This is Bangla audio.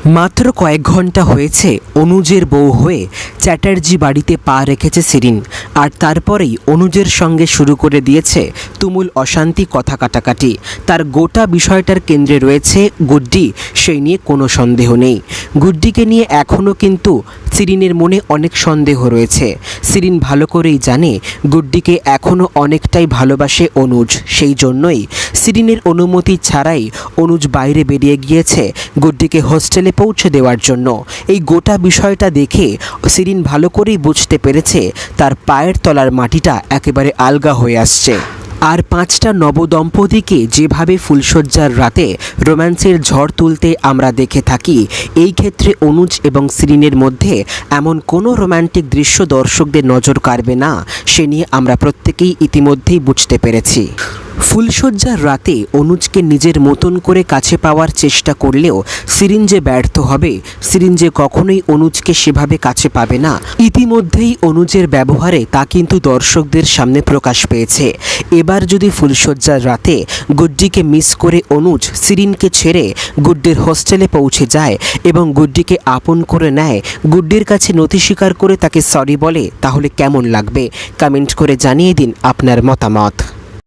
মাত্র কয়েক ঘন্টা হয়েছে অনুজের বউ হয়ে চ্যাটার্জি বাড়িতে পা রেখেছে শিরিন, আর তারপরেই অনুজের সঙ্গে শুরু করে দিয়েছে তুমুল অশান্তি, কথা কাটাকাটি। তার গোটা বিষয়টার কেন্দ্রে রয়েছে গুড্ডি, সেই নিয়ে কোনো সন্দেহ নেই। গুড্ডিকে নিয়ে এখনও কিন্তু শিরিনের মনে অনেক সন্দেহ রয়েছে। শিরিন ভালো করেই জানে গুড্ডিকে এখনও অনেকটাই ভালোবাসে অনুজ, সেই জন্যই শিরিনের অনুমতি ছাড়াই অনুজ বাইরে বেরিয়ে গিয়েছে গুড্ডিকে হোস্টেলে পৌঁছে দেওয়ার জন্য। এই গোটা বিষয়টা দেখে শিরিন ভালো করেই বুঝতে পেরেছে তার পায়ের তলার মাটিটা একেবারে আলগা হয়ে আসছে। আর পাঁচটা নবদম্পতিকে যেভাবে ফুলশয্যার রাতে রোম্যান্সের ঝড় তুলতে আমরা দেখে থাকি, এই ক্ষেত্রে অনুজ এবং শিরিনের মধ্যে এমন কোনো রোম্যান্টিক দৃশ্য দর্শকদের নজর কাড়বে না, সে নিয়ে আমরা প্রত্যেকেই ইতিমধ্যেই বুঝতে পেরেছি। ফুলশয্যার রাতে অনুজকে নিজের মতন করে কাছে পাওয়ার চেষ্টা করলেও শিরিন যে ব্যর্থ হবে, শিরিন যে কখনোই অনুজকে সেভাবে কাছে পাবে না, ইতিমধ্যেই অনুজের ব্যবহারে তা কিন্তু দর্শকদের সামনে প্রকাশ পেয়েছে। এবার যদি ফুলশয্যার রাতে গুড্ডিকে মিস করে অনুজ শিরিনকে ছেড়ে গুড্ডির হোস্টেলে পৌঁছে যায় এবং গুড্ডিকে আপন করে নেয়, গুড্ডির কাছে নথি স্বীকার করে তাকে সরি বলে, তাহলে কেমন লাগবে? কমেন্ট করে জানিয়ে দিন আপনার মতামত।